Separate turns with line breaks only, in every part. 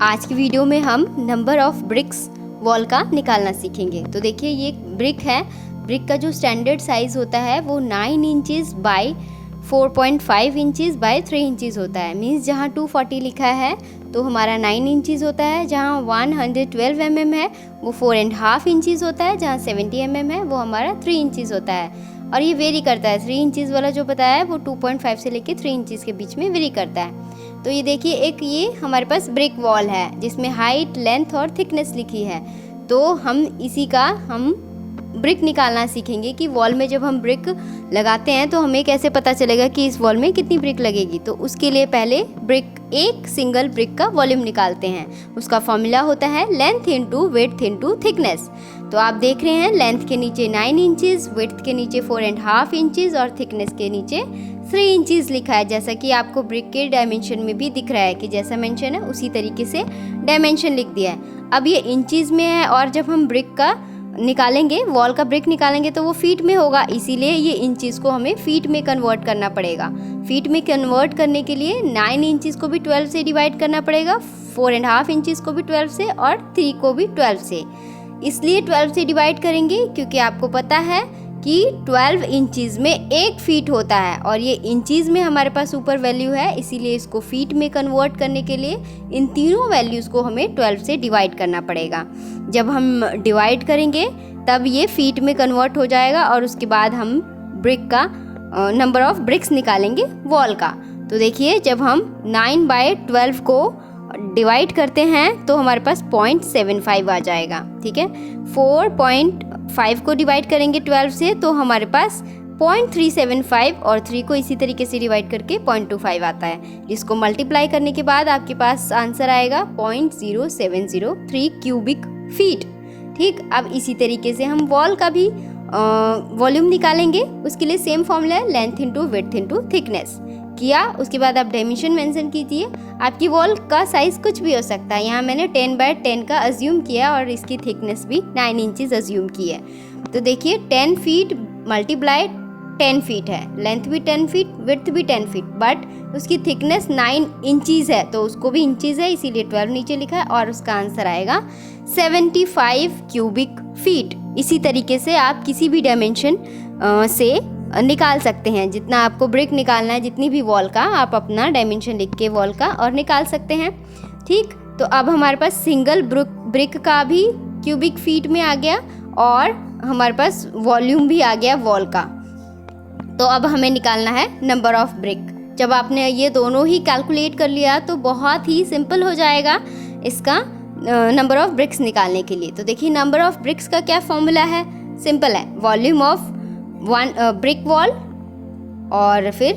आज की वीडियो में हम नंबर ऑफ ब्रिक्स वॉल का निकालना सीखेंगे। तो देखिए ये ब्रिक है, ब्रिक का जो स्टैंडर्ड साइज़ होता है वो 9 inches by 4.5 inches by 3 inches होता है। मीन्स जहाँ 240 लिखा है तो हमारा 9 इंचज़ होता है, जहाँ 112 mm है वो 4.5 इंचज़ होता है, जहाँ 70 mm है वो हमारा 3 इंचज़ होता है। और ये वेरी करता है, 3 इंचज़ वाला जो बताया है वो 2.5 से लेके 3 इंचज़ के बीच में वेरी करता है। तो ये देखिए एक ये हमारे पास ब्रिक वॉल है जिसमें हाइट, लेंथ और थिकनेस लिखी है। तो हम इसी का हम ब्रिक निकालना सीखेंगे कि वॉल में जब हम ब्रिक लगाते हैं तो हमें कैसे पता चलेगा कि इस वॉल में कितनी ब्रिक लगेगी। तो उसके लिए पहले एक सिंगल ब्रिक का वॉल्यूम निकालते हैं। उसका फॉर्मूला होता है length into width into thickness. तो आप देख रहे हैं लेंथ के नीचे 9 इंचज़, विड्थ के नीचे 4.5 इंचज़ और थिकनेस के नीचे 3 इंचज़ लिखा है। जैसा कि आपको ब्रिक के डायमेंशन में भी दिख रहा है कि जैसा मेंशन है उसी तरीके से डायमेंशन लिख दिया है। अब ये इंचज़ में है और जब हम ब्रिक का निकालेंगे, वॉल का ब्रिक निकालेंगे तो वो फीट में होगा, इसीलिए ये इंचज़ को हमें फीट में कन्वर्ट करना पड़ेगा। फीट में कन्वर्ट करने के लिए 9 इंचज़ को भी 12 से डिवाइड करना पड़ेगा, 4.5 इंचज़ को भी 12 से और 3 को भी 12 से। इसलिए 12 से डिवाइड करेंगे क्योंकि आपको पता है कि 12 इंचज़ में 1 फीट होता है और ये इंचज़ में हमारे पास ऊपर वैल्यू है, इसीलिए इसको फीट में कन्वर्ट करने के लिए इन तीनों वैल्यूज़ को हमें 12 से डिवाइड करना पड़ेगा। जब हम डिवाइड करेंगे तब ये फीट में कन्वर्ट हो जाएगा और उसके बाद हम ब्रिक का नंबर ऑफ ब्रिक्स निकालेंगे वॉल का। तो देखिए जब हम 9/12 को डिवाइड करते हैं तो हमारे पास 0.75 आ जाएगा। ठीक है, 4.5 को डिवाइड करेंगे 12 से तो हमारे पास 0.375 और 3 को इसी तरीके से डिवाइड करके 0.25 आता है, जिसको मल्टीप्लाई करने के बाद आपके पास आंसर आएगा 0.0703 क्यूबिक फीट। ठीक, अब इसी तरीके से हम वॉल का भी वॉल्यूम निकालेंगे। उसके लिए सेम फॉर्मूला है length into width into thickness किया। उसके बाद आप डायमेंशन मेंशन कीजिए। आपकी वॉल का साइज़ कुछ भी हो सकता है, यहाँ मैंने 10/10 का अज्यूम किया और इसकी थिकनेस भी 9 इंचज़ अज्यूम की है। तो देखिए 10 फीट मल्टीप्लाई 10 फीट है, लेंथ भी 10 फीट, विड्थ भी 10 फीट, बट उसकी थिकनेस 9 इंचज़ है तो उसको भी इंचज़ है इसीलिए 12 नीचे लिखा है और उसका आंसर आएगा 75 क्यूबिक फीट। इसी तरीके से आप किसी भी डायमेंशन से निकाल सकते हैं। जितना आपको ब्रिक निकालना है, जितनी भी वॉल का, आप अपना डायमेंशन लिख के वॉल का और निकाल सकते हैं। ठीक, तो अब हमारे पास सिंगल ब्रिक का भी क्यूबिक फीट में आ गया और हमारे पास वॉल्यूम भी आ गया वॉल का। तो अब हमें निकालना है नंबर ऑफ ब्रिक। जब आपने ये दोनों ही कैलकुलेट कर लिया तो बहुत ही सिंपल हो जाएगा इसका नंबर ऑफ ब्रिक्स निकालने के लिए। तो देखिए नंबर ऑफ ब्रिक्स का क्या फॉर्मूला है, सिंपल है, volume of one brick wall और फिर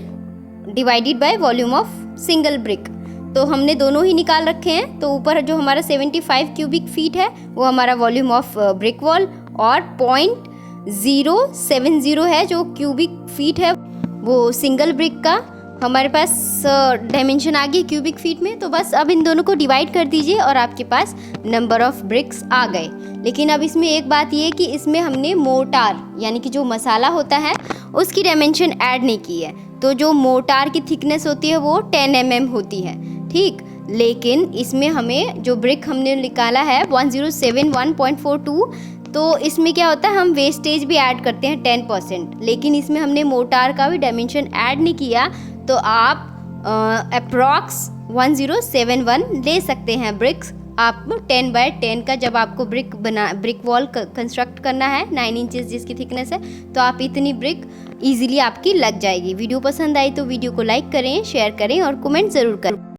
divided by volume of single brick. तो हमने दोनों ही निकाल रखे हैं। तो ऊपर जो हमारा 75 क्यूबिक फीट है वो हमारा वॉल्यूम ऑफ ब्रिक वॉल और 0.070 है जो क्यूबिक फीट है वो सिंगल ब्रिक का। हमारे पास डायमेंशन आ गई क्यूबिक फीट में। तो बस अब इन दोनों को डिवाइड कर दीजिए और आपके पास नंबर ऑफ ब्रिक्स आ गए। लेकिन अब इसमें एक बात ये है कि इसमें हमने मोर्टार यानी कि जो मसाला होता है उसकी डायमेंशन ऐड नहीं की है। तो जो मोर्टार की थिकनेस होती है वो 10 mm होती है। ठीक, लेकिन इसमें हमें जो ब्रिक हमने निकाला है 1071.42, तो इसमें क्या होता है हम वेस्टेज भी ऐड करते हैं 10%, लेकिन इसमें हमने मोर्टार का भी डायमेंशन ऐड नहीं किया। तो आप अप्रॉक्स 1071 ले सकते हैं ब्रिक्स। आप 10/10 का जब आपको ब्रिक वॉल कंस्ट्रक्ट करना है 9 इंचज़ जिसकी थिकनेस है तो आप इतनी ब्रिक इजीली आपकी लग जाएगी। वीडियो पसंद आई तो वीडियो को लाइक करें, शेयर करें और कमेंट ज़रूर करें।